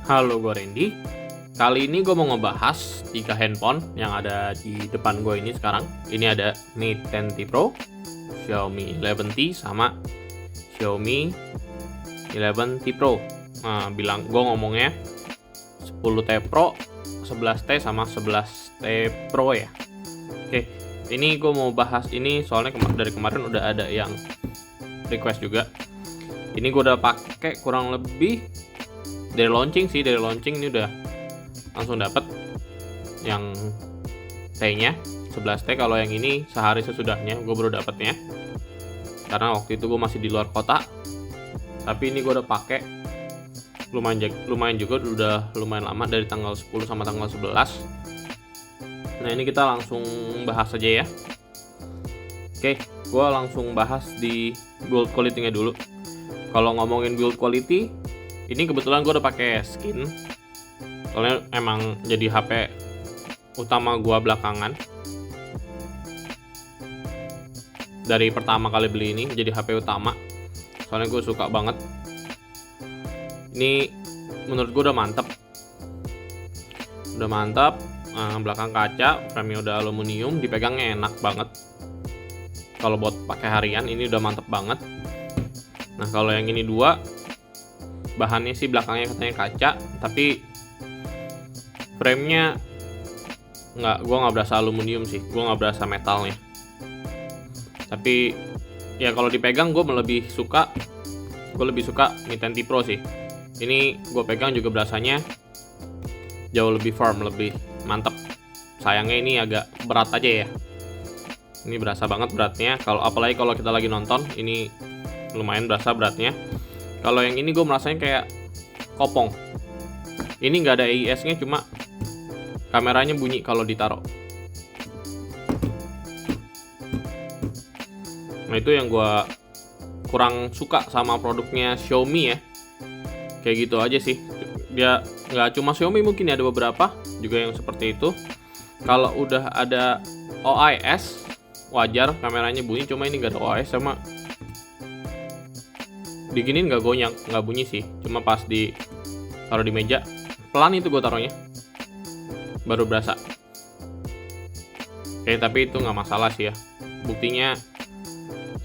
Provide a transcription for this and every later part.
Halo, gue Randy. Kali ini gue mau ngebahas 3 handphone yang ada di depan gue ini sekarang. Ini ada Mate 10T Pro, Xiaomi 11T, sama Xiaomi 11T Pro. Nah, gue ngomongnya 10T Pro, 11T, sama 11T Pro ya. Oke, ini gue mau bahas ini soalnya dari kemarin udah ada yang request juga. Ini gue udah pakai kurang lebih dari launching ini udah langsung dapet yang T-nya 11T. Kalau yang ini sehari sesudahnya gue baru dapetnya, karena waktu itu gue masih di luar kota. Tapi ini gue udah pakai lumayan juga, udah lumayan lama, dari tanggal 10 sama tanggal 11. Nah, ini kita langsung bahas aja ya. Oke, gue langsung bahas di build quality-nya dulu. Kalau ngomongin build quality, ini kebetulan gue udah pakai skin, soalnya emang jadi HP utama gue belakangan. Dari pertama kali beli ini jadi HP utama, soalnya gue suka banget. Ini menurut gue udah mantap. Belakang kaca, frame-nya udah aluminium, dipegangnya enak banget. Kalau buat pakai harian ini udah mantap banget. Nah, kalau yang ini dua, bahannya sih belakangnya katanya kaca, tapi frame-nya gue nggak berasa aluminium sih, gue nggak berasa metalnya. Tapi ya kalau dipegang gue lebih suka Mi 10T Pro sih. Ini gue pegang juga berasanya jauh lebih firm, lebih mantap. Sayangnya ini agak berat aja ya. Ini berasa banget beratnya. Apalagi kalau kita lagi nonton, ini lumayan berasa beratnya. Kalau yang ini gue merasanya kayak kopong. Ini nggak ada AIS-nya, cuma kameranya bunyi kalau ditaruh. Nah, itu yang gue kurang suka sama produknya Xiaomi ya. Kayak gitu aja sih. Dia nggak cuma Xiaomi, mungkin ada beberapa juga yang seperti itu. Kalau udah ada OIS, wajar kameranya bunyi. Cuma ini nggak ada OIS, sama diginin nggak goyang, nggak bunyi sih. Cuma pas taruh di meja, pelan itu gue taruhnya, baru berasa. Oke, tapi itu nggak masalah sih ya. Buktinya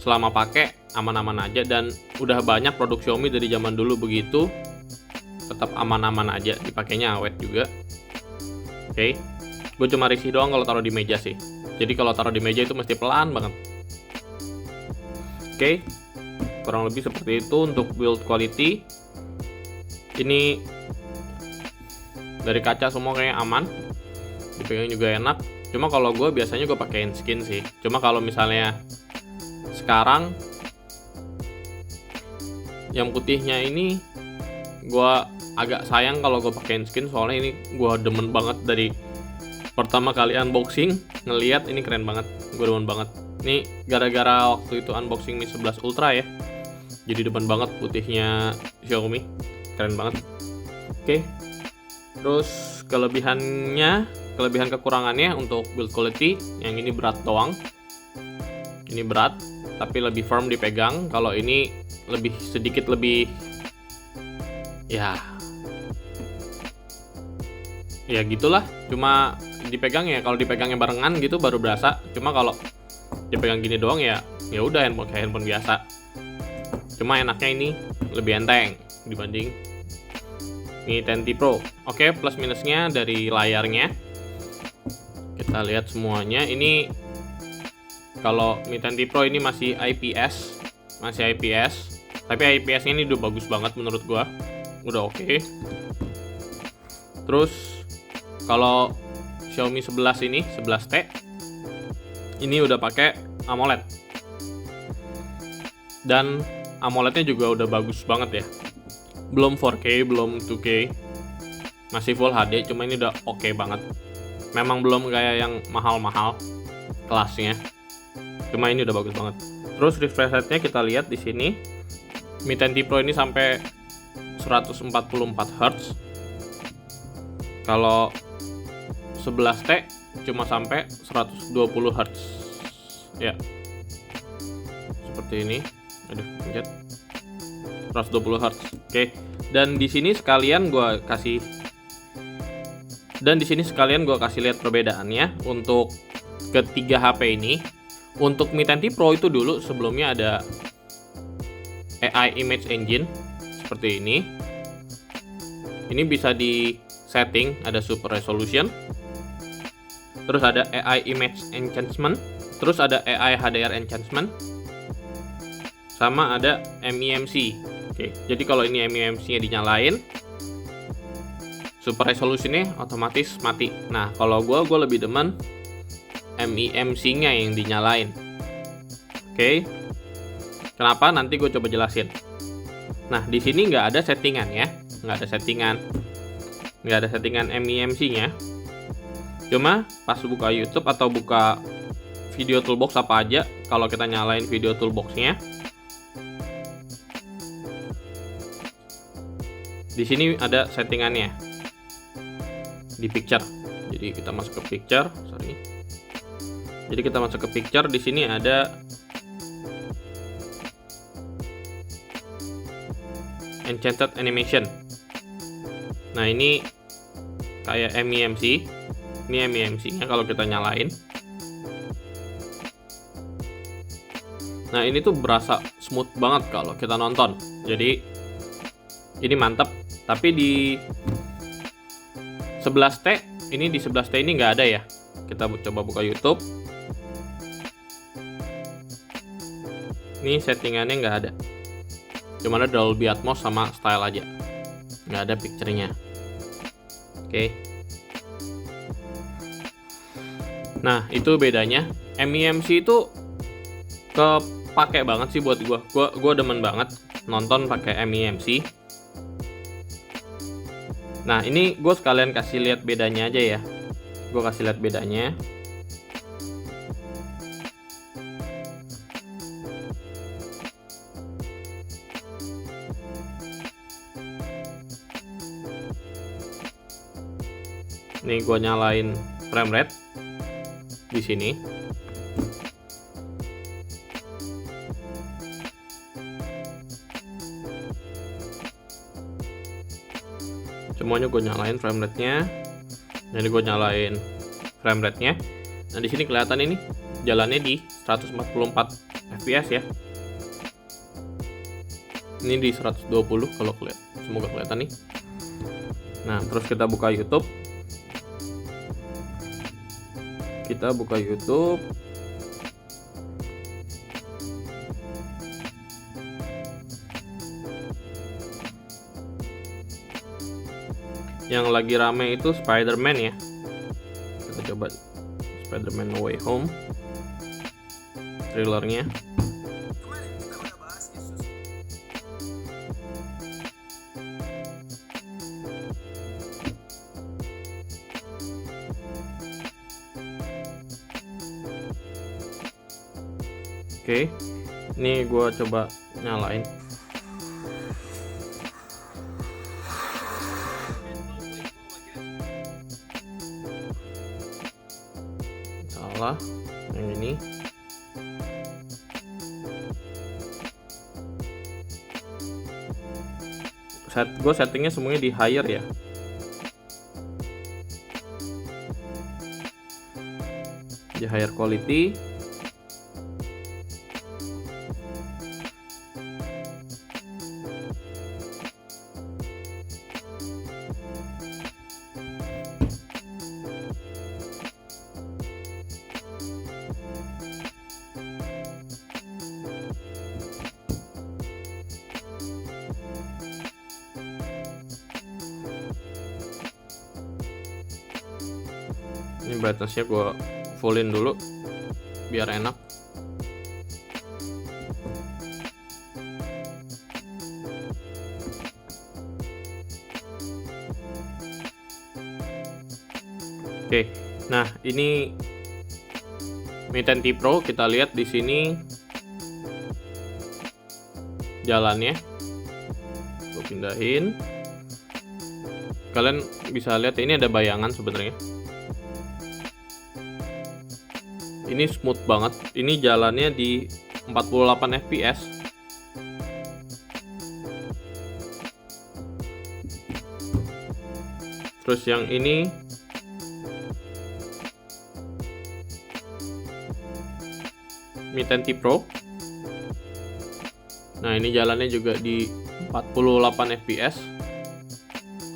selama pakai aman-aman aja, dan udah banyak produk Xiaomi dari zaman dulu begitu, tetap aman-aman aja, dipakainya awet juga. Oke, gue cuma risih doang kalau taruh di meja sih. Jadi kalau taruh di meja itu mesti pelan banget. Oke, kurang lebih seperti itu untuk build quality. Ini dari kaca semua kayak aman, dipegang juga enak. Cuma kalau gue biasanya gue pakein skin sih. Cuma kalau misalnya sekarang yang putihnya ini gue agak sayang kalau gue pakein skin, soalnya ini gue demen banget dari pertama kali unboxing, ngelihat ini keren banget. Gue demen banget. Ini gara-gara waktu itu unboxing Mi 11 Ultra ya, jadi demen banget putihnya Xiaomi, keren banget. Oke, terus kelebihan kekurangannya untuk build quality, yang ini berat doang. Ini berat tapi lebih firm dipegang. Kalau ini sedikit lebih ya gitulah. Cuma dipegang ya, kalau dipegangnya barengan gitu baru berasa. Cuma kalau dipegang gini doang ya udah, kayak handphone biasa. Cuma enaknya ini lebih enteng dibanding Mi 10T Pro. Oke, plus minusnya dari layarnya kita lihat semuanya. Ini kalau Mi 10T Pro ini masih IPS, tapi IPS-nya ini udah bagus banget menurut gua, udah oke. Terus kalau Xiaomi 11T ini udah pakai AMOLED, dan AMOLED-nya juga udah bagus banget ya. Belum 4K, belum 2K, masih Full HD. Cuma ini udah oke banget. Memang belum kayak yang mahal-mahal kelasnya, cuma ini udah bagus banget. Terus refresh rate-nya kita lihat di sini. Mi 10T Pro ini sampai 144 Hz. Kalau 11T cuma sampai 120 Hz. Ya, seperti ini. 120 Hz. Oke, Dan di sini sekalian gue kasih lihat perbedaannya untuk ketiga HP ini. Untuk Mi 10T Pro itu dulu sebelumnya ada AI Image Engine seperti ini. Ini bisa di setting, ada Super Resolution, terus ada AI Image Enhancement, terus ada AI HDR Enhancement, sama ada MEMC. Oke, jadi kalau ini MEMC-nya dinyalain, Super Resolution-nya otomatis mati. Nah, kalau gue lebih demen MEMC-nya yang dinyalain. Oke, kenapa? Nanti gue coba jelasin. Nah, di sini nggak ada settingan ya, nggak ada settingan MEMC-nya. Cuma pas buka YouTube atau buka Video Toolbox apa aja, kalau kita nyalain Video Toolbox-nya, di sini ada settingannya di picture. Jadi kita masuk ke picture, di sini ada Enchanted Animation. Nah, ini kayak MEMC. Ini MEMC-nya kalau kita nyalain. Nah, ini tuh berasa smooth banget kalau kita nonton. Jadi ini mantap. Tapi di 11T ini nggak ada ya. Kita coba buka YouTube. Ini settingannya nggak ada. Cuma ada Dolby Atmos sama style aja. Nggak ada picture-nya. Oke. Nah, itu bedanya. MEMC itu kepake banget sih buat gua demen banget nonton pakai MEMC. Nah, ini gue sekalian kasih lihat bedanya aja ya. Gue kasih lihat bedanya. Nih gue nyalain frame rate di sini. Semuanya gue nyalain frame rate-nya. Jadi gue nyalain frame rate-nya. Nah, di sini kelihatan ini jalannya di 144 fps ya. Ini di 120 kalau kelihatan. Semoga kelihatan nih. Nah, terus kita buka YouTube. Yang lagi rame itu Spider-Man ya. Kita coba Spider-Man No Way Home trailernya. Oke, ini gue coba nyalain. Salah, yang ini. Gue settingnya semuanya di higher ya. Di higher quality. Ini brightness-nya gue fullin dulu biar enak. Oke, nah ini Mi 10T Pro, kita lihat di sini jalannya. Gue pindahin. Kalian bisa lihat ini ada bayangan sebenarnya. Ini smooth banget. Ini jalannya di 48 fps. Terus yang ini Mi 10T Pro. Nah, ini jalannya juga di 48 fps.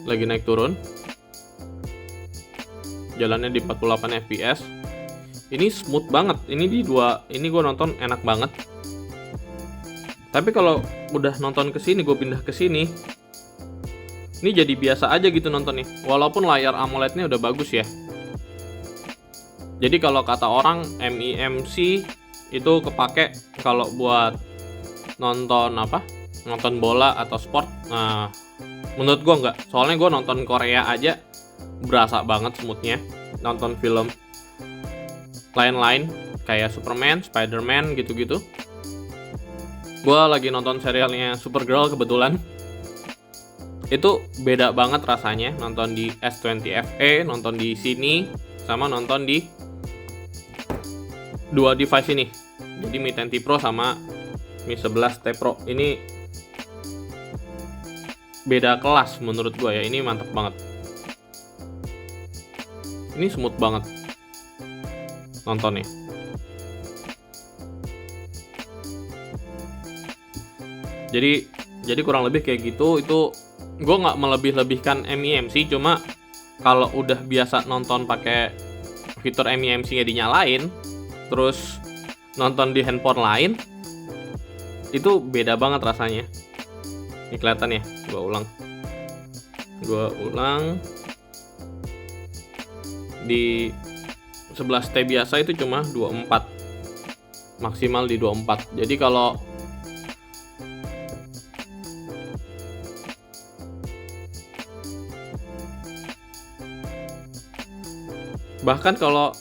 Lagi naik turun. Jalannya di 48 fps. Ini smooth banget. Ini gue nonton enak banget. Tapi kalau udah nonton ke sini, gue pindah ke sini, ini jadi biasa aja gitu nonton nih. Walaupun layar AMOLED-nya udah bagus ya. Jadi kalau kata orang MEMC itu kepake kalau buat nonton nonton bola atau sport. Nah, menurut gue nggak. Soalnya gue nonton Korea aja berasa banget smoothnya. Nonton film lain-lain kayak Superman, Spider-Man gitu-gitu. Gue lagi nonton serialnya Supergirl kebetulan. Itu beda banget rasanya nonton di S20 FE, nonton di sini, sama nonton di dua device ini. Jadi Mi 10T Pro sama Mi 11T Pro ini beda kelas menurut gue ya. Ini mantap banget. Ini smooth banget nontonnya. Jadi kurang lebih kayak gitu. Itu gue nggak melebih-lebihkan MEMC, cuma kalau udah biasa nonton pakai fitur MEMC-nya dinyalain, terus nonton di handphone lain, itu beda banget rasanya. Ini kelihatan ya. Gue ulang. Di 11T biasa itu cuma 24, maksimal di 24. Jadi kalau bahkan kalau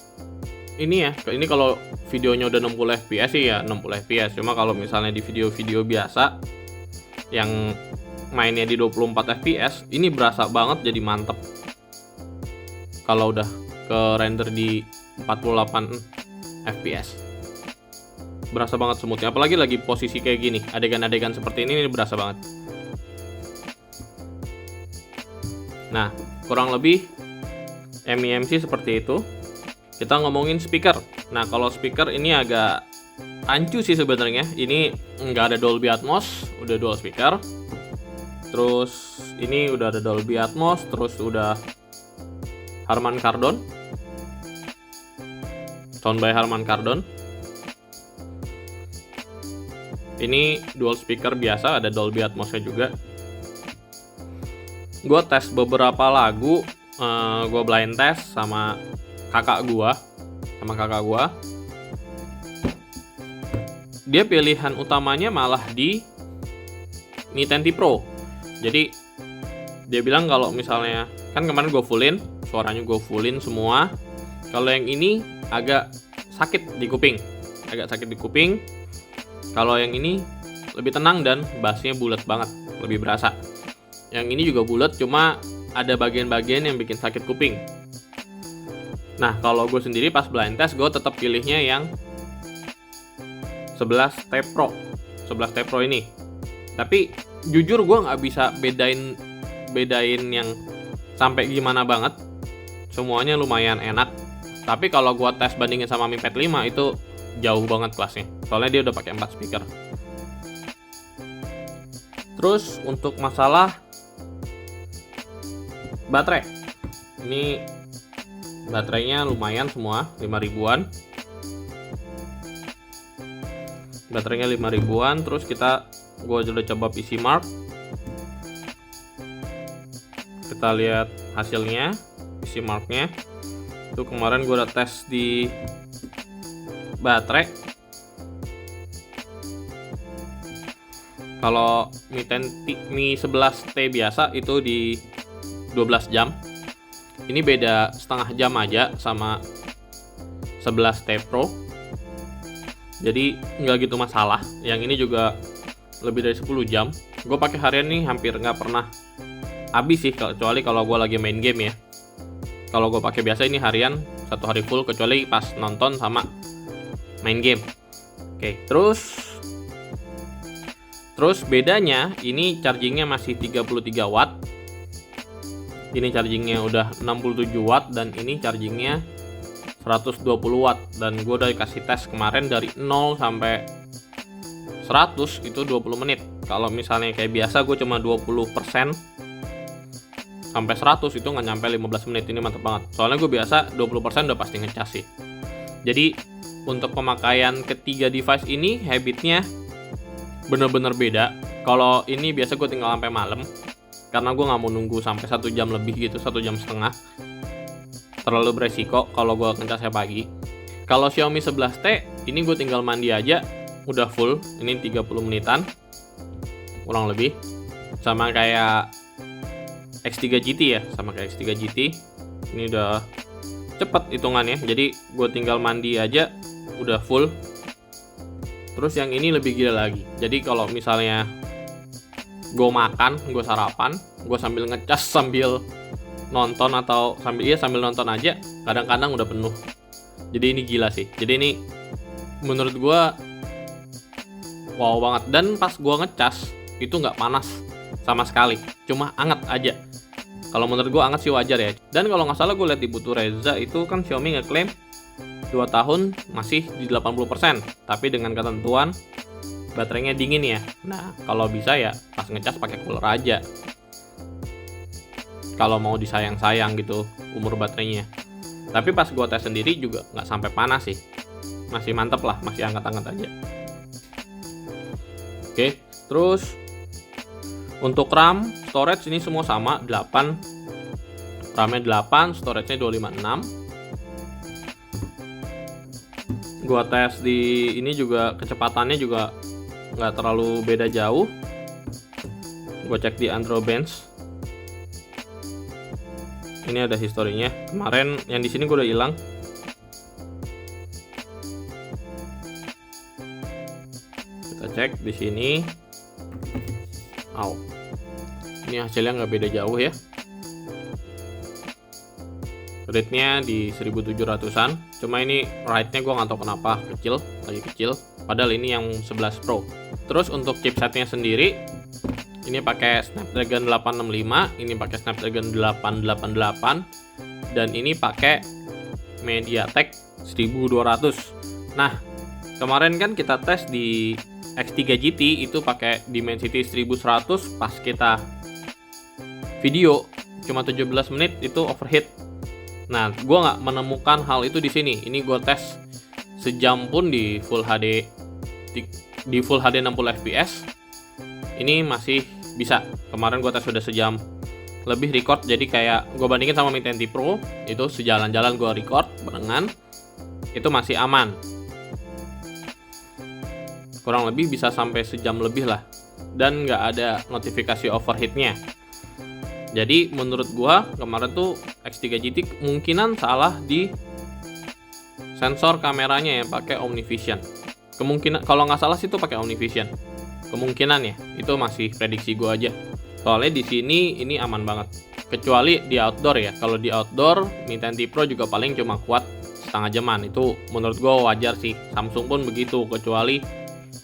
ini kalau videonya udah 60 fps sih ya 60 fps. Cuma kalau misalnya di video-video biasa yang mainnya di 24 fps, ini berasa banget jadi mantep kalau udah ke render di 48 fps. Berasa banget smoothnya, apalagi lagi posisi kayak gini, adegan-adegan seperti ini berasa banget. Nah, kurang lebih MEMC seperti itu. Kita ngomongin speaker. Nah, kalau speaker ini agak rancu sih sebenarnya. Ini nggak ada Dolby Atmos, udah dual speaker. Terus ini udah ada Dolby Atmos, terus udah Harman Kardon, sound by Harman Kardon. Ini dual speaker biasa, ada Dolby Atmosnya juga. Gue tes beberapa lagu, gue blind test sama kakak gue. Dia pilihan utamanya malah di Mi 10T Pro. Jadi dia bilang kalau misalnya, kan kemarin gue fullin, suaranya gue fullin semua. Kalau yang ini agak sakit di kuping. Kalau yang ini lebih tenang dan bassnya bulat banget, lebih berasa. Yang ini juga bulat, cuma ada bagian-bagian yang bikin sakit kuping. Nah, kalau gue sendiri pas blind test, gue tetap pilihnya yang 11T Pro ini. Tapi jujur gue nggak bisa bedain yang sampai gimana banget. Semuanya lumayan enak. Tapi kalau gue tes bandingin sama Mi Pad 5 itu jauh banget kelasnya. Soalnya dia udah pakai 4 speaker. Terus untuk masalah baterai, ini baterainya lumayan semua, 5 ribuan. Baterainya 5 ribuan. Terus gue udah coba PC Mark. Kita lihat hasilnya, PC Mark-nya. Itu kemarin gue udah tes di baterai. Kalau Mi 11T biasa itu di 12 jam. Ini beda setengah jam aja sama 11T Pro. Jadi nggak gitu masalah. Yang ini juga lebih dari 10 jam. Gue pakai harian nih hampir nggak pernah habis sih, kecuali kalau gue lagi main game ya. Kalau gue pakai biasa ini harian 1 hari full, kecuali pas nonton sama main game. Oke, terus bedanya ini chargingnya masih 33 watt. Ini chargingnya udah 67 watt dan ini chargingnya 120 watt, dan gue udah kasih tes kemarin dari 0 sampai 100 itu 20 menit. Kalau misalnya kayak biasa gue cuma 20% sampai 100 itu nggak nyampe 15 menit. Ini mantep banget, soalnya gue biasa 20% udah pasti ngecas sih. Jadi untuk pemakaian ketiga device ini habitnya bener-bener beda. Kalau ini biasa gue tinggal sampai malam, karena gue nggak mau nunggu sampai 1 jam lebih gitu, 1 jam setengah. Terlalu beresiko kalau gue ngecasnya pagi. Kalau Xiaomi 11T ini gue tinggal mandi aja udah full. Ini 30 menitan kurang lebih, sama kayak X3 GT ya, sama kayak X3 GT. Ini udah cepet hitungannya, jadi gue tinggal mandi aja udah full. Terus yang ini lebih gila lagi, jadi kalau misalnya gue makan, gue sarapan, gue sambil ngecas sambil nonton atau sambil nonton aja kadang-kadang udah penuh. Jadi ini gila sih, jadi ini menurut gue wow banget. Dan pas gue ngecas itu nggak panas sama sekali, cuma anget aja. Kalau menurut gue anget sih wajar ya. Dan kalau nggak salah gue lihat di Butuh Reza itu kan Xiaomi ngeklaim 2 tahun masih di 80%, tapi dengan ketentuan baterainya dingin ya. Nah kalau bisa ya pas ngecas pakai cooler aja, kalau mau disayang-sayang gitu umur baterainya. Tapi pas gue tes sendiri juga nggak sampai panas sih, masih mantep lah, masih hangat-hangat aja. Oke, terus untuk RAM, storage ini semua sama 8, RAM-nya 8, storage-nya 256. Gua tes di ini juga kecepatannya juga nggak terlalu beda jauh. Gua cek di Android Bench. Ini ada historinya. Kemarin yang di sini gue udah hilang. Kita cek di sini. Ini hasilnya nggak beda jauh ya. Rate-nya di 1700-an. Cuma ini write-nya gue nggak tahu kenapa lagi kecil. Padahal ini yang 11 Pro. Terus untuk chipsetnya sendiri, ini pakai Snapdragon 865, ini pakai Snapdragon 888, dan ini pakai MediaTek 1200. Nah, kemarin kan kita tes di X3 GT itu pakai Dimensity 1100, pas kita video cuma 17 menit itu overheat. Nah, gue nggak menemukan hal itu di sini. Ini gue tes sejam pun di Full HD 60 fps. Ini masih bisa. Kemarin gue tes sudah sejam lebih record, jadi kayak gue bandingin sama Mi 10T Pro, itu sejalan-jalan gue record barengan, itu masih aman. Kurang lebih bisa sampai sejam lebih lah, dan nggak ada notifikasi overheatnya. Jadi menurut gue kemarin tuh X3 GT kemungkinan salah di sensor kameranya yang pakai OmniVision. Kemungkinan kalau nggak salah sih itu pakai OmniVision. Kemungkinan ya, itu masih prediksi gue aja. Soalnya di sini ini aman banget. Kecuali di outdoor ya. Kalau di outdoor, Mi 10T Pro juga paling cuma kuat setengah jaman. Itu menurut gue wajar sih. Samsung pun begitu, kecuali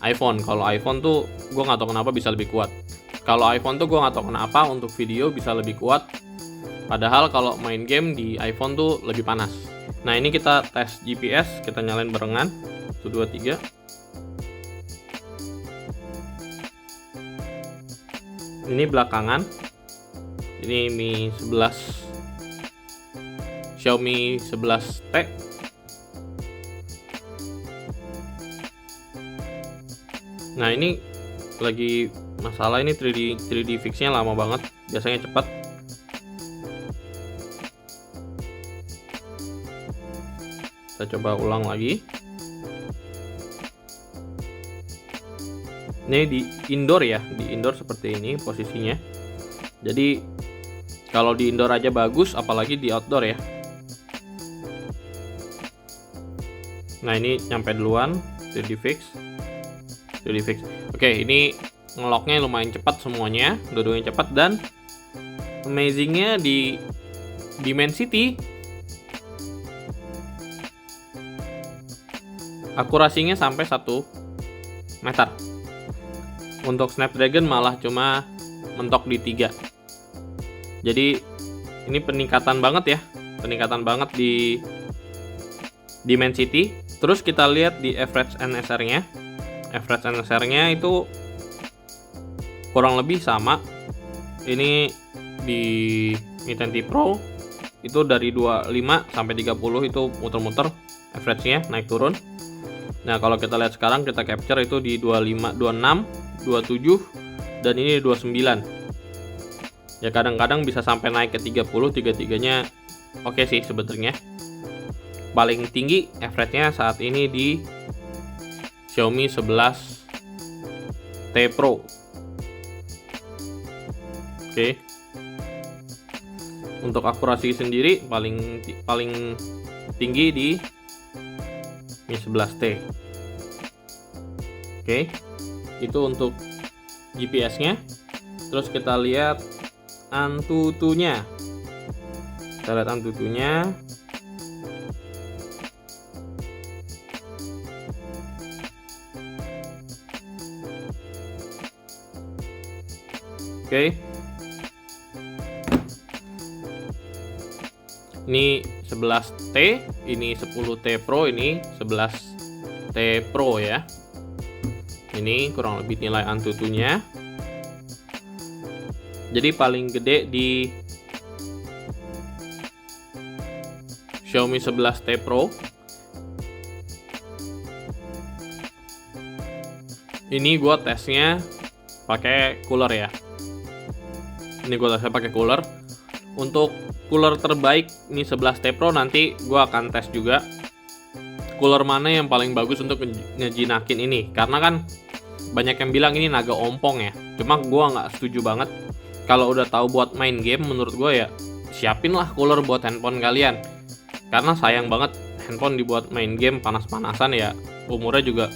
iPhone. Kalau iPhone tuh gue nggak tahu kenapa bisa lebih kuat. Kalau iPhone tuh gue nggak tahu kenapa untuk video bisa lebih kuat. Padahal kalau main game di iPhone tuh lebih panas. Nah ini kita tes GPS, kita nyalain barengan. 1, 2, 3. Ini belakangan. Ini Mi 11, Xiaomi 11T. Nah ini lagi masalah, ini 3D fix-nya lama banget. Biasanya cepat. Kita coba ulang lagi. Ini di indoor ya, di indoor seperti ini posisinya. Jadi kalau di indoor aja bagus, apalagi di outdoor ya. Nah ini nyampe duluan, 3D fix. Oke, ini ngeloknya lumayan cepat semuanya, dua-duanya cepat, dan amazingnya di Dimensity akurasinya sampai 1 meter. Untuk Snapdragon malah cuma mentok di 3. Jadi Ini peningkatan banget ya, peningkatan banget di Dimensity. Terus kita lihat di average NSR-nya. Average NSR-nya itu kurang lebih sama. Ini di Mi 10T Pro itu dari 25 sampai 30 itu muter-muter average-nya naik turun. Nah, kalau kita lihat sekarang kita capture itu di 25, 26, 27 dan ini 29. Ya kadang-kadang bisa sampai naik ke 30, tiga-tiganya oke sih sebenarnya. Paling tinggi average-nya saat ini di Xiaomi 11T Pro. Oke. Untuk akurasi sendiri paling tinggi di Mi 11T. Oke. Itu untuk GPS-nya. Terus kita lihat Antutunya. Kita lihat Antutunya. Oke. Ini 11T, ini 10T Pro, ini 11T Pro ya. Ini kurang lebih nilai Antutunya. Jadi paling gede di Xiaomi 11T Pro. Ini gua tesnya pakai cooler ya. Ini gua tesnya pakai cooler. Untuk cooler terbaik Mi 11T Pro nanti gua akan tes juga. Cooler mana yang paling bagus untuk ngejinakin ini? Karena kan banyak yang bilang ini naga ompong ya. Cuma gua nggak setuju banget. Kalau udah tahu buat main game, menurut gue ya siapin lah cooler buat handphone kalian. Karena sayang banget handphone dibuat main game panas-panasan ya, umurnya juga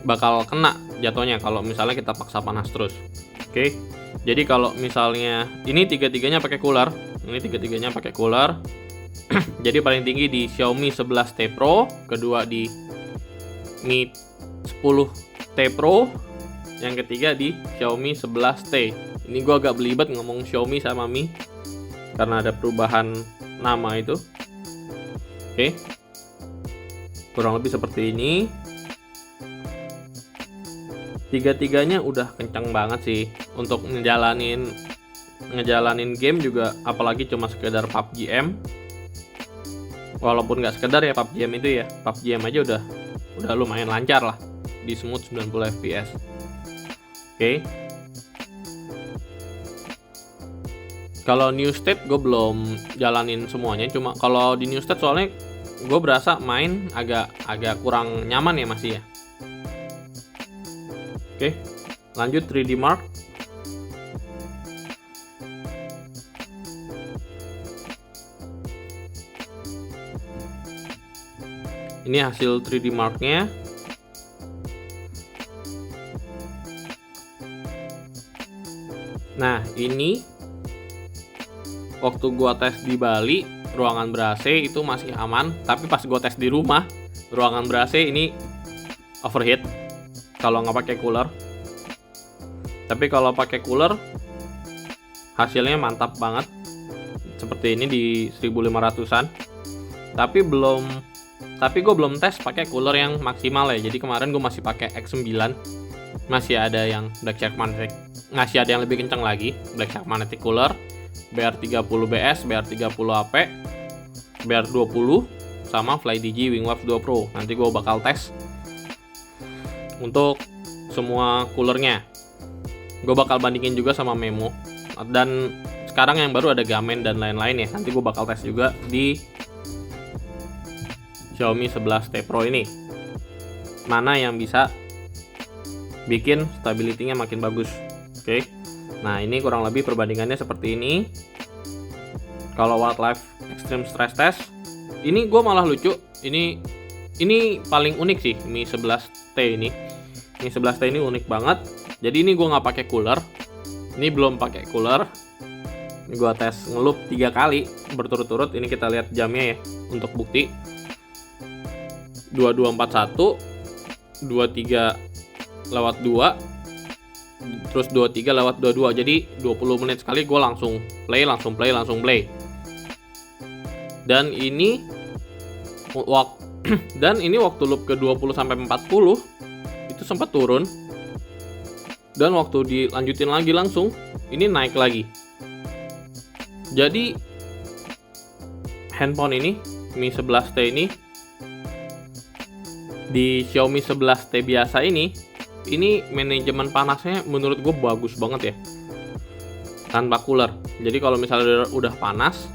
bakal kena jatuhnya kalau misalnya kita paksa panas terus. Oke. Jadi kalau misalnya ini tiga-tiganya pakai cooler, Jadi paling tinggi di Xiaomi 11T Pro, kedua di Mi 10T Pro, yang ketiga di Xiaomi 11T. Ini gue agak belibet ngomong Xiaomi sama Mi karena ada perubahan nama itu. Oke. Kurang lebih seperti ini. Tiga-tiganya udah kencang banget sih untuk ngejalanin game juga, apalagi cuma sekedar PUBG M. Walaupun nggak sekedar ya PUBG M itu ya, PUBG M aja udah lumayan lancar lah di smooth 90 fps. Oke. Kalau new state gue belum jalanin semuanya, cuma kalau di new state soalnya gue berasa main agak kurang nyaman ya masih ya. Oke, lanjut 3D Mark. Ini hasil 3D Mark-nya. Nah, ini waktu gua tes di Bali, ruangan ber-AC itu masih aman, tapi pas gua tes di rumah, ruangan ber-AC ini overheat kalau nggak pakai cooler. Tapi kalau pakai cooler hasilnya mantap banget. Seperti ini di 1500-an. Tapi gue belum tes pakai cooler yang maksimal ya. Jadi kemarin gue masih pakai X9. Masih ada yang Black Shark Magnetic. Masih ada yang lebih kencang lagi, Black Shark Magnetic Cooler. BR30BS, BR30AP, BR20 sama FlyDigi Wingwave 2 Pro. Nanti gue bakal tes untuk semua coolernya. Gue bakal bandingin juga sama Memo. Dan sekarang yang baru ada Gamen dan lain-lain ya. Nanti gue bakal tes juga di Xiaomi 11T Pro ini. Mana yang bisa bikin stability-nya makin bagus. Oke. Nah, ini kurang lebih perbandingannya seperti ini. Kalau Wildlife Extreme Stress Test, ini gue malah lucu. Ini paling unik sih Mi 11T ini. Mi 11T ini unik banget. Jadi ini gue nggak pakai cooler. Ini belum pakai cooler. Ini gue tes ngelup 3 kali berturut-turut. Ini kita lihat jamnya ya untuk bukti. 2241, 23/2, terus 23 lewat 22. Jadi 20 menit sekali gue langsung play. Dan ini waktu loop ke 20 sampai 40 itu sempat turun. Dan waktu dilanjutin lagi langsung ini naik lagi. Jadi handphone ini Mi 11T ini di Xiaomi 11T biasa ini manajemen panasnya menurut gue bagus banget ya, tanpa cooler. Jadi kalau misalnya udah panas,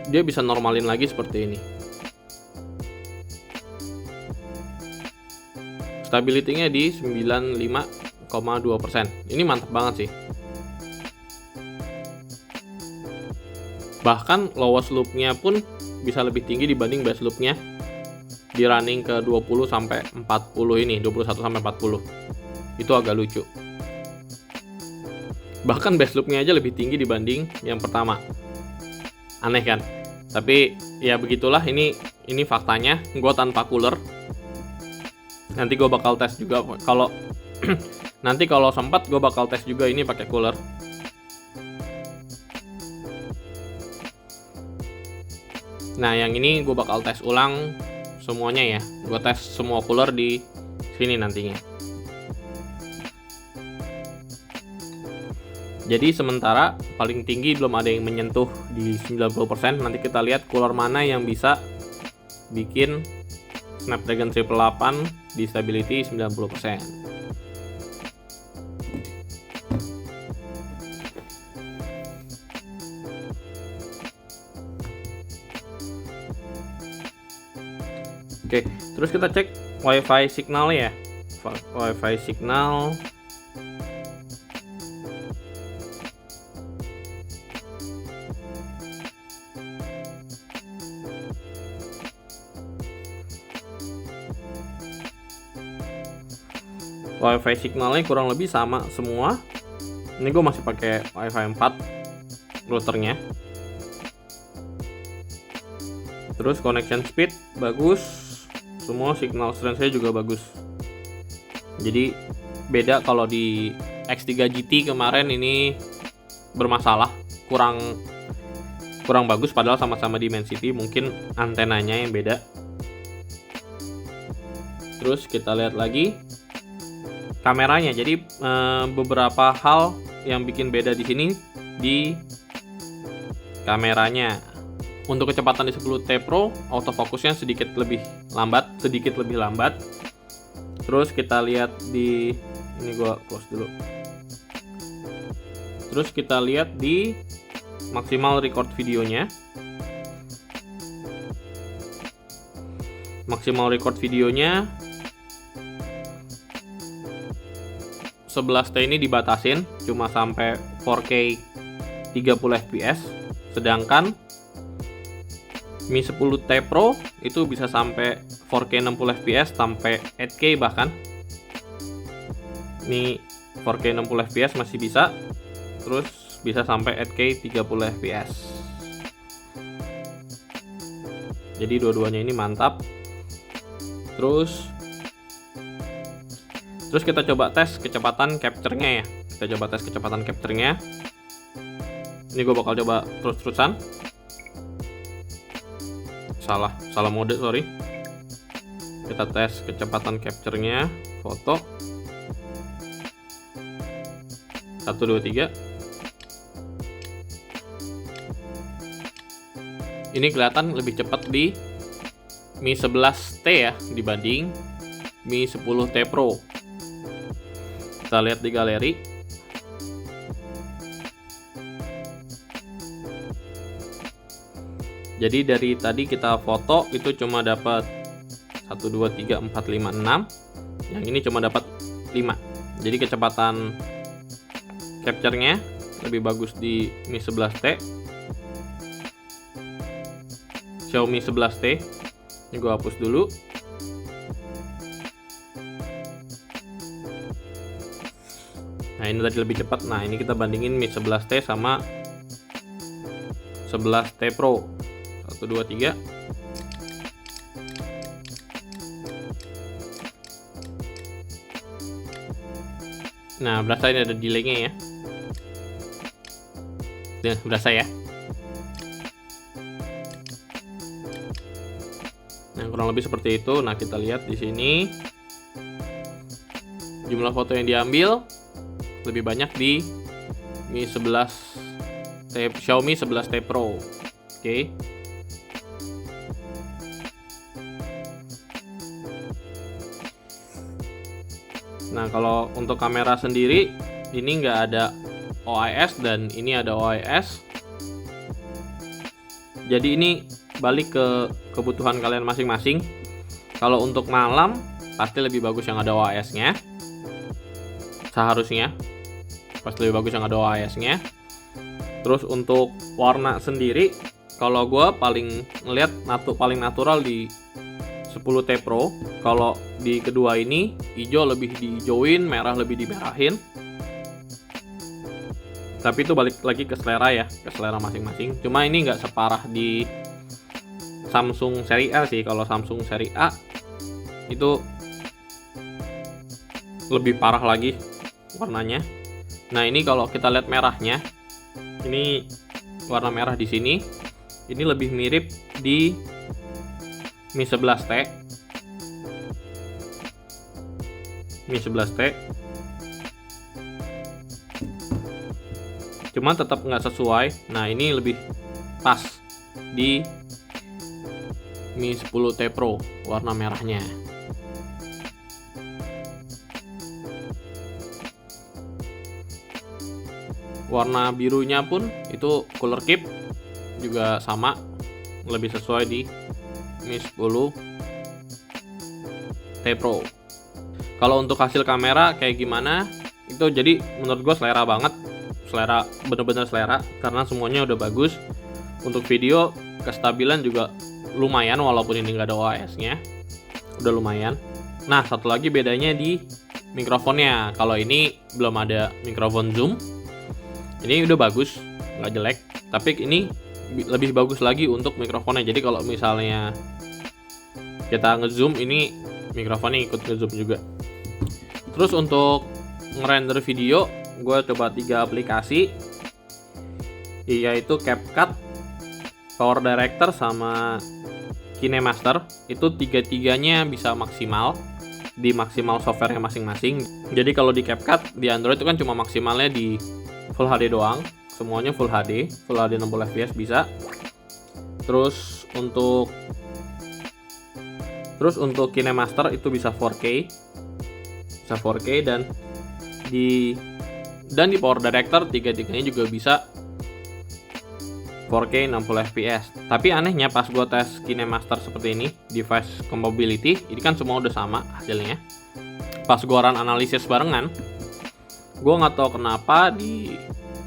dia bisa normalin lagi seperti ini. Stability-nya di 95,2%. Ini mantap banget sih. Bahkan lowest loop-nya pun bisa lebih tinggi dibanding base loop-nya di running ke 20 sampai 40 ini, 21 sampai 40. Itu agak lucu. Bahkan base loop-nya aja lebih tinggi dibanding yang pertama. Aneh kan? Tapi ya begitulah, ini faktanya. Gue tanpa cooler. Nanti gue bakal tes juga kalau nanti kalau sempat gue bakal tes juga ini pakai cooler. Nah, yang ini gue bakal tes ulang semuanya ya. Gue tes semua cooler di sini nantinya. Jadi sementara paling tinggi belum ada yang menyentuh di 90%. Nanti kita lihat cooler mana yang bisa bikin Snapdragon 888 di stability 90%. Oke, terus kita cek WiFi signal ya. WiFi signal. WiFi signalnya kurang lebih sama semua. Ini gue masih pakai WiFi 4 routernya. Terus connection speed bagus, semua signal strength-nya juga bagus. Jadi beda kalau di X3 GT kemarin ini bermasalah, kurang bagus padahal sama-sama Dimensity, mungkin antenanya yang beda. Terus kita lihat lagi kameranya. Jadi beberapa hal yang bikin beda di sini di kameranya. Untuk kecepatan di 10T Pro, autofocusnya sedikit lebih lambat. Terus kita lihat di ini, gua close dulu. Terus kita lihat di maksimal record videonya. Maksimal record videonya 11T ini dibatasin cuma sampai 4K 30 fps, sedangkan Mi 10T Pro itu bisa sampai 4K 60 fps sampai 8K bahkan. Ini 4K 60 fps masih bisa, terus bisa sampai 8K 30 fps. Jadi dua-duanya ini mantap. Terus kita coba tes kecepatan capture-nya ya. Kita coba tes kecepatan capture-nya. Ini gue bakal coba terus-terusan. Salah mode, sorry. Kita tes kecepatan capture-nya, foto. 1 2 3. Ini kelihatan lebih cepat di Mi 11T ya dibanding Mi 10T Pro. Kita lihat di galeri. Jadi dari tadi kita foto itu cuma dapat 1 2 3 4 5 6. Yang ini cuma dapat 5. Jadi kecepatan capture-nya lebih bagus di Mi 11T. Xiaomi 11T. Ini gue hapus dulu. Nah, ini tadi lebih cepat. Nah, ini kita bandingin Mi 11T sama 11T Pro. 1 2 3. Nah, berasa ini ada delaynya ya. Nah, berasa ya. Nah, kurang lebih seperti itu. Nah, kita lihat di sini jumlah foto yang diambil lebih banyak di Mi 11T, Xiaomi 11T Pro. Oke. Nah, kalau untuk kamera sendiri ini nggak ada OIS dan ini ada OIS. Jadi ini balik ke kebutuhan kalian masing-masing. Kalau untuk malam pasti lebih bagus yang ada OIS-nya. Seharusnya pasti lebih bagus yang ada OIS-nya. Terus untuk warna sendiri, kalau gue paling ngeliat paling natural di 10T Pro. Kalau di kedua ini hijau lebih dihijauin, merah lebih dimerahin. Tapi itu balik lagi ke selera ya, ke selera masing-masing. Cuma ini nggak separah di Samsung seri A sih. Kalau Samsung seri A itu lebih parah lagi warnanya. Nah, ini kalau kita lihat merahnya, ini warna merah di sini. Ini lebih mirip di Mi 11T. Mi 11T. Cuma tetap nggak sesuai. Nah, ini lebih pas di Mi 10T Pro warna merahnya. Warna birunya pun itu color keep juga sama, lebih sesuai di Mi 10T Pro. Kalau untuk hasil kamera kayak gimana, itu jadi menurut gue selera banget. Selera, bener-bener selera, karena semuanya udah bagus. Untuk video kestabilan juga lumayan, walaupun ini nggak ada OIS-nya, udah lumayan. Nah, satu lagi bedanya di mikrofonnya. Kalau ini belum ada mikrofon zoom, ini udah bagus, nggak jelek. Tapi ini lebih bagus lagi untuk mikrofonnya. Jadi kalau misalnya kita ngezoom, ini mikrofonnya ikut ngezoom juga. Terus untuk ngerender video, gue coba 3 aplikasi, yaitu CapCut, Power Director, sama KineMaster. Itu 3-tiganya bisa maksimal di maksimal softwarenya masing-masing. Jadi kalau di CapCut di Android itu kan cuma maksimalnya di Full HD doang, semuanya Full HD 60 fps bisa. Terus untuk KineMaster itu bisa 4K, dan di Power Director 3-tiganya juga bisa 4K 60 fps. Tapi anehnya pas gue tes KineMaster seperti ini, device compatibility, ini kan semua udah sama hasilnya. Pas gue run analisis barengan, gue nggak tahu kenapa di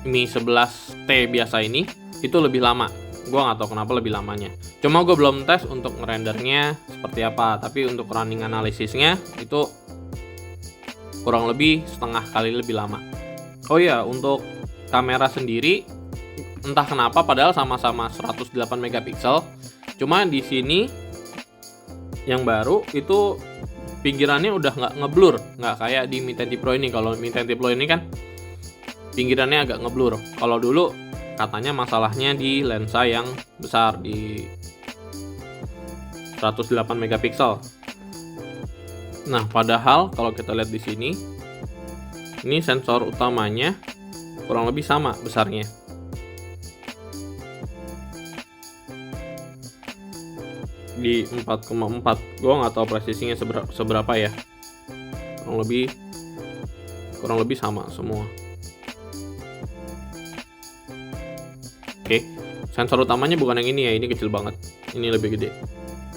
Mi 11T biasa ini itu lebih lama. Gue nggak tahu kenapa lebih lamanya. Cuma gue belum tes untuk ngerendernya seperti apa. Tapi untuk running analisisnya itu kurang lebih setengah kali lebih lama. Oh iya, untuk kamera sendiri entah kenapa padahal sama-sama 108 megapiksel, cuma di sini yang baru itu pinggirannya udah nggak ngeblur, nggak kayak di Mi 10 Pro ini. Kalau Mi 10 Pro ini kan pinggirannya agak ngeblur. Kalau dulu katanya masalahnya di lensa yang besar di 108 megapiksel. Nah, padahal kalau kita lihat di sini, ini sensor utamanya kurang lebih sama besarnya. Di 4,4. Gue nggak tahu presisinya seberapa ya. Kurang lebih sama semua. Oke, sensor utamanya bukan yang ini ya, ini kecil banget. Ini lebih gede.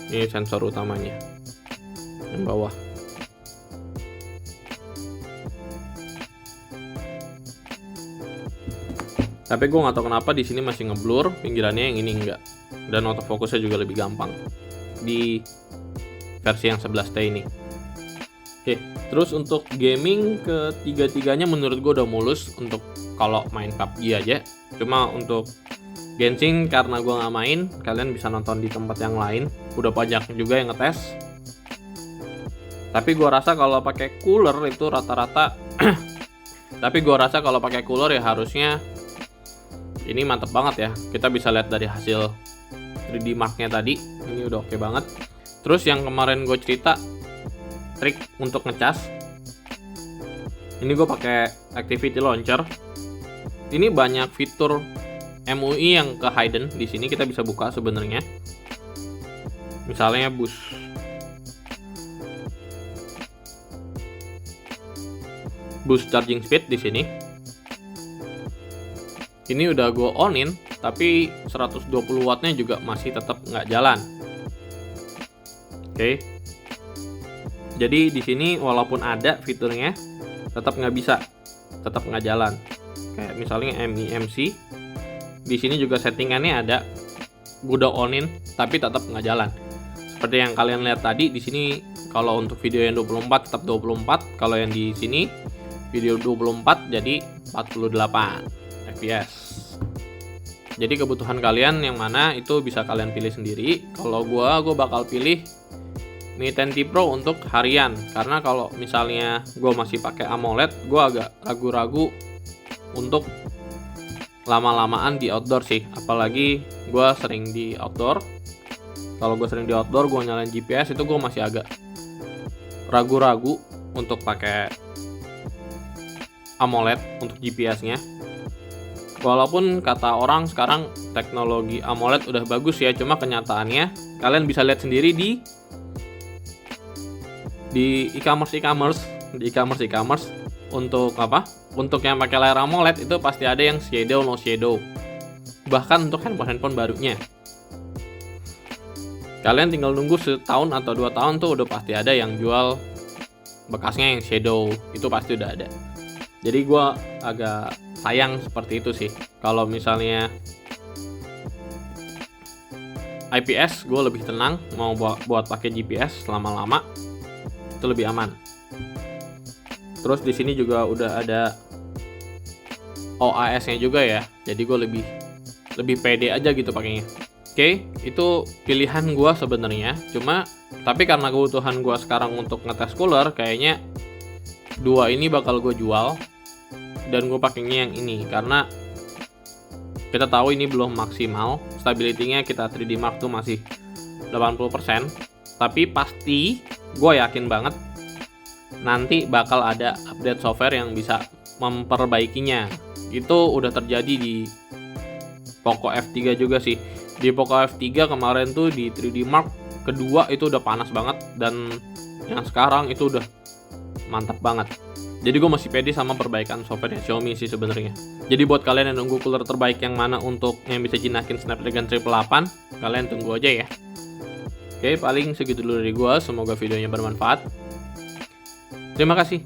Ini sensor utamanya yang bawah. Tapi gue nggak tahu kenapa di sini masih ngeblur, pinggirannya yang ini enggak. Dan autofocusnya juga lebih gampang di versi yang 11T ini. Oke, terus untuk gaming ketiga-tiganya menurut gue udah mulus untuk kalau main PUBG aja. Cuma untuk Genshin karena gue nggak main, kalian bisa nonton di tempat yang lain. Udah banyak juga yang ngetes. Tapi gue rasa kalau pakai cooler itu rata-rata Tapi gue rasa kalau pakai cooler ya harusnya ini mantep banget ya. Kita bisa lihat dari hasil 3D Mark-nya tadi, ini udah oke banget. Terus yang kemarin gue cerita trik untuk ngecas, ini gue pakai Activity Launcher. Ini banyak fitur MUI yang ke hidden di sini, kita bisa buka sebenarnya. Misalnya boost charging speed di sini. Ini udah gue onin, tapi 120 wattnya juga masih tetap nggak jalan. Oke. Jadi di sini walaupun ada fiturnya, tetap nggak bisa, tetap nggak jalan. Kayak misalnya MIMC, di sini juga settingannya ada, gue udah onin, tapi tetap nggak jalan. Seperti yang kalian lihat tadi, di sini kalau untuk video yang 24 tetap 24, kalau yang di sini video 24 jadi 48 fps. Jadi kebutuhan kalian yang mana itu bisa kalian pilih sendiri. Kalau gue bakal pilih Mi 10T Pro untuk harian, karena kalau misalnya gue masih pakai AMOLED, gue agak ragu-ragu untuk lama-lamaan di outdoor sih. Apalagi gue sering di outdoor. Kalau gue sering di outdoor, gue nyalain GPS itu gue masih agak ragu-ragu untuk pakai AMOLED untuk GPS-nya. Walaupun kata orang sekarang teknologi AMOLED udah bagus ya, cuma kenyataannya kalian bisa lihat sendiri di e-commerce untuk apa? Untuk yang pakai layar AMOLED itu pasti ada yang shadow no shadow. Bahkan untuk handphone barunya. Kalian tinggal nunggu setahun atau 2 tahun tuh udah pasti ada yang jual bekasnya yang shadow, itu pasti udah ada. Jadi gue agak sayang seperti itu sih. Kalau misalnya IPS gue lebih tenang, mau buat pakai GPS lama-lama itu lebih aman. Terus di sini juga udah ada OAS-nya juga ya. Jadi gue lebih pede aja gitu pakainya. Oke, itu pilihan gue sebenarnya. Tapi karena kebutuhan gue sekarang untuk ngetes cooler, kayaknya dua ini bakal gue jual dan gue pakainya yang ini karena kita tahu ini belum maksimal. Stability-nya kita 3D Mark tuh masih 80%. Tapi pasti gue yakin banget nanti bakal ada update software yang bisa memperbaikinya. Itu udah terjadi di Poco F3 juga sih. Di Poco F3 kemarin tuh di 3D Mark kedua itu udah panas banget, dan yang sekarang itu udah mantap banget. Jadi gue masih pede sama perbaikan software Xiaomi sih sebenarnya. Jadi buat kalian yang nunggu cooler terbaik yang mana untuk yang bisa jinakin Snapdragon 888, kalian tunggu aja ya. Oke, paling segitu dulu dari gue. Semoga videonya bermanfaat. Terima kasih.